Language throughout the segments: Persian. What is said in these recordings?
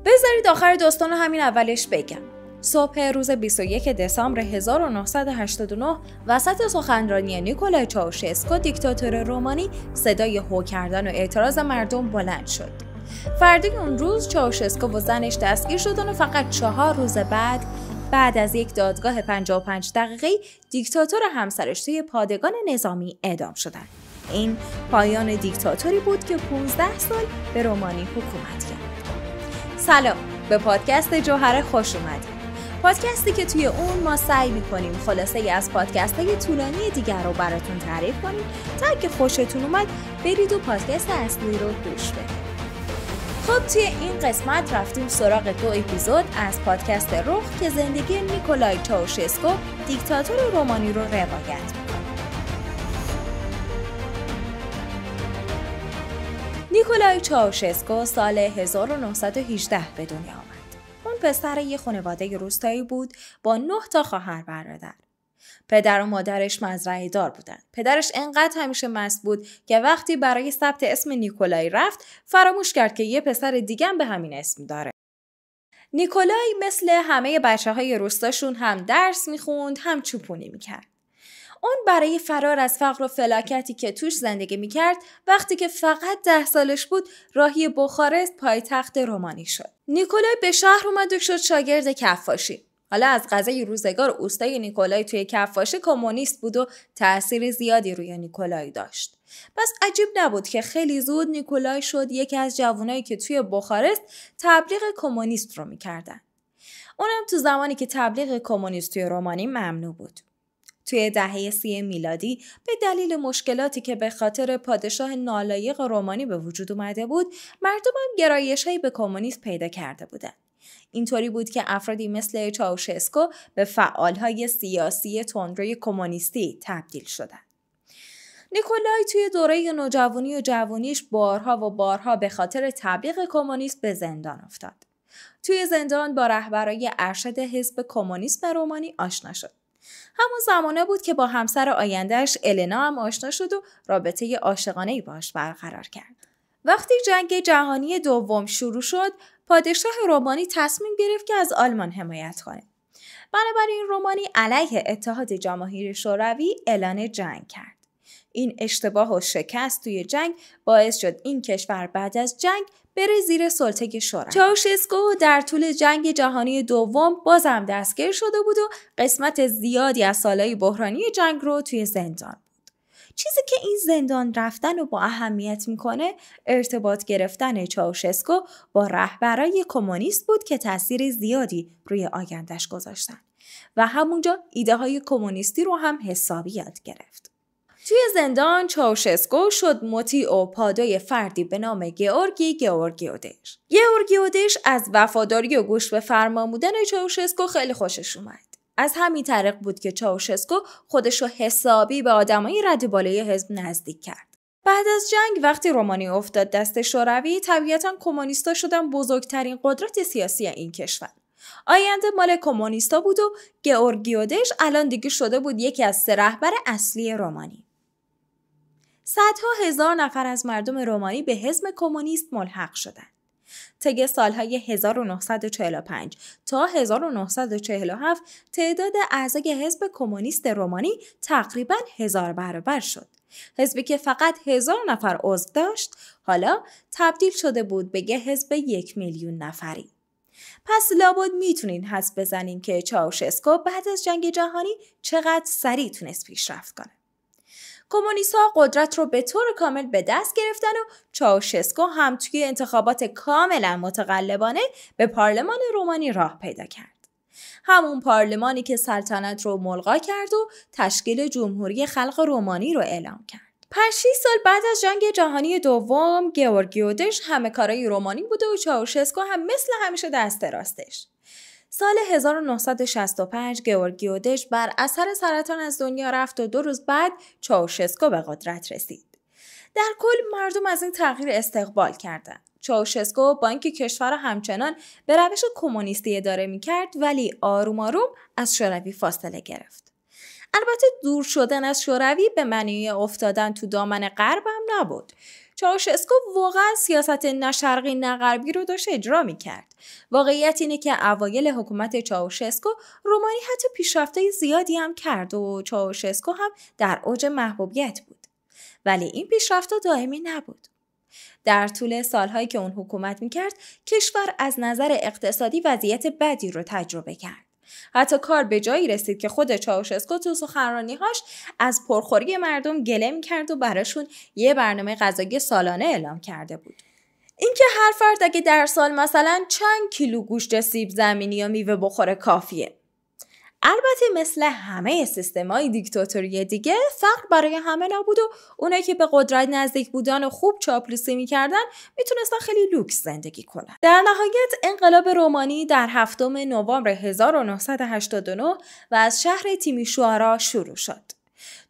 بذارید آخر داستان همین اولش بگم. صبح روز 21 دسامبر 1989 وسط سخنرانی نیکولای چاوشسکو دیکتاتور رومانی صدای هو کردن و اعتراض مردم بلند شد. فردای اون روز چاوشسکو و زنش دستگیر شدن و فقط 4 روز بعد از یک دادگاه 55 دقیقه‌ای دیکتاتور همسرش توی پادگان نظامی اعدام شدند. این پایان دیکتاتوری بود که 15 سال به رومانی حکومت کرد. سلام، به پادکست جوهره خوش اومدید. پادکستی که توی اون ما سعی می‌کنیم خلاصه از پادکست‌های طولانی دیگر رو براتون تعریف کنیم تا اگه خوشتون اومد برید و پادکست اصلی رو گوش بدید. خب توی این قسمت رفتیم سراغ 2 اپیزود از پادکست رخ که زندگی نیکولای چاوشسکو دیکتاتور رومانی رو روایت می‌کنه. نیکولای چاوشسکو سال 1918 به دنیا آمد. اون پسر یه خانواده روستایی بود با 9 تا خواهر برادر. پدر و مادرش مزرعه دار بودن. پدرش انقدر همیشه مست بود که وقتی برای ثبت اسم نیکولای رفت فراموش کرد که یه پسر دیگه هم به همین اسم داره. نیکولای مثل همه بچه‌های روستاشون هم درس میخوند هم چوپونی میکرد. اون برای فرار از فقر و فلاکتی که توش زندگی میکرد وقتی که فقط 10 سالش بود راهی بخارست پایتخت رومانی شد. نیکولای به شهر اومد و شد شاگرد کفاشی. حالا از قضای روزگار اوستای نیکولای توی کفاشی کمونیست بود و تأثیر زیادی روی نیکولای داشت. پس عجیب نبود که خیلی زود نیکولای شد یکی از جوانایی که توی بخارست تبلیغ کمونیست رو میکردن. اونم تو زمانی که تبلیغ کمونیست توی رومانی ممنوع بود. توی دهه 30 میلادی به دلیل مشکلاتی که به خاطر پادشاه نالایق رومانی به وجود اومده بود، مردم هم گرایش‌هایی به کمونیسم پیدا کرده بودند. اینطوری بود که افرادی مثل چاوشسکو به فعالهای سیاسی تندروی کمونیستی تبدیل شدند. نیکولای توی دوره نوجوانی و جوانیش بارها به خاطر تبلیغ کمونیسم به زندان افتاد. توی زندان با رهبرای ارشد حزب کمونیسم رومانی آشنا شد. همون زمانه بود که با همسر آیندهش النا هم آشنا شد و رابطه عاشقانه‌ای باهاش برقرار کرد. وقتی جنگ جهانی دوم شروع شد، پادشاه رومانی تصمیم گرفت که از آلمان حمایت کنه. بنابراین رومانی علیه اتحاد جماهیر شوروی اعلان جنگ کرد. این اشتباه و شکست توی جنگ باعث شد این کشور بعد از جنگ بره زیر سلطه شوروی. چاوشسکو در طول جنگ جهانی دوم بازم دستگیر شده بود و قسمت زیادی از سالهای بحرانی جنگ رو توی زندان بود. چیزی که این زندان رفتن رو با اهمیت میکنه ارتباط گرفتن چاوشسکو با رهبرای کمونیست بود که تأثیر زیادی روی آینده‌اش گذاشتن و همونجا ایده های کمونیستی رو هم حسابی یاد گرفت. توی زندان چاوشسکو شد مطیع و پادوی فردی به نام گئورگیودش. گئورگیودش از وفاداری و گوش به فرمان بودن چاوشسکو خیلی خوشش اومد. از همین طریق بود که چاوشسکو خودش رو حسابی به آدمای رد بالای حزب نزدیک کرد. بعد از جنگ وقتی رومانی افتاد دست شوروی، طبیعتاً کمونیستا شدن بزرگترین قدرت سیاسی این کشور. آینده مال کمونیستا بود و گئورگیودش الان دیگه شده بود یکی از 3 رهبر اصلی رومانی. صدها هزار نفر از مردم رومانی به حزب کمونیست ملحق شدند. طی سالهای 1945 تا 1947 تعداد اعضای حزب کمونیست رومانی تقریباً 1000 برابر شد. حزبی که فقط 1000 نفر عضو داشت، حالا تبدیل شده بود به یه حزب 1 میلیون نفری. پس لابد میتونین حدس بزنین که چاوشسکو بعد از جنگ جهانی چقدر سریع تونست پیشرفت کنه. کمونیست‌ها قدرت رو به طور کامل به دست گرفتن و چاوشسکو هم توی انتخابات کاملا متقلبانه به پارلمان رومانی راه پیدا کرد. همون پارلمانی که سلطنت رو ملغا کرد و تشکیل جمهوری خلق رومانی رو اعلام کرد. 5-6 سال بعد از جنگ جهانی دوم گئورگیودش همه کارای رومانی بوده و چاوشسکو هم مثل همیشه دست راستش. سال 1965 گئورگیودش بر اثر سرطان از دنیا رفت و 2 روز بعد چاوشسکو به قدرت رسید. در کل مردم از این تغییر استقبال کردند. چاوشسکو با اینکه کشور همچنان به روش کمونیستی اداره می‌کرد ولی آروم آروم از شوروی فاصله گرفت. البته دور شدن از شوروی به معنی افتادن تو دامن غرب هم نبود. چاوشسکو واقعا سیاست نه شرقی نه غربی رو داشت اجرا میکرد. واقعیت اینه که اوایل حکومت چاوشسکو رومانی حتی پیشرفت‌های زیادی هم کرد و چاوشسکو هم در اوج محبوبیت بود. ولی این پیشرفت‌ها دائمی نبود. در طول سالهایی که اون حکومت میکرد، کشور از نظر اقتصادی وضعیت بدی رو تجربه کرد. حتی کار به جایی رسید که خود چاوشسکو تو سخنرانی‌هاش از پرخوری مردم گله می‌کرد و براشون یه برنامه غذایی سالانه اعلام کرده بود. اینکه هر فرد اگه در سال مثلا چند کیلو گوشت سیب زمینی یا میوه بخوره کافیه. البته مثل همه سیستم‌های دیکتاتوری دیگه فقر برای همه نبود و اونایی که به قدرت نزدیک بودن و خوب چاپلوسی می‌کردن میتونستن خیلی لوکس زندگی کنن. در نهایت انقلاب رومانی در 7 نوامبر 1989 و از شهر تیمیشوارا شروع شد.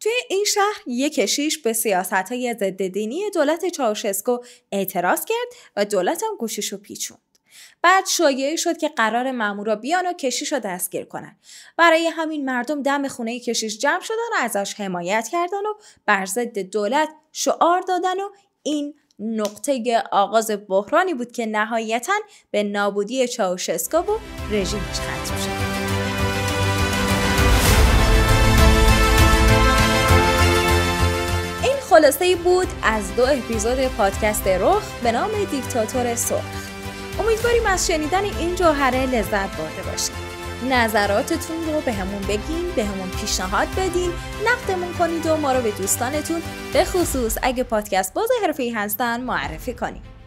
توی این شهر یک کشیش به سیاست‌های ضد دینی دولت چاوشسکو اعتراض کرد و دولت هم گوششو پیچوند. بعد شایعه شد که قرار مامورا بیان و کشیشو دستگیر کنن. برای همین مردم دم خونه کشیش جمع شدن و ازش حمایت کردن و بر ضد دولت شعار دادن و این نقطه آغاز بحرانی بود که نهایتاً به نابودی چاوشسکو و رژیمش ختم شد. این خلاصه‌ای بود از 2 اپیزود پادکست رخ به نام دیکتاتور سرخ. امیدواریم از شنیدن این جوهره لذت برده باشید. نظراتتون رو به همون بگین، به همون پیشنهاد بدین، نقدمون کنید و ما رو به دوستانتون به خصوص اگه پادکست باز حرفه‌ای هستن معرفی کنید.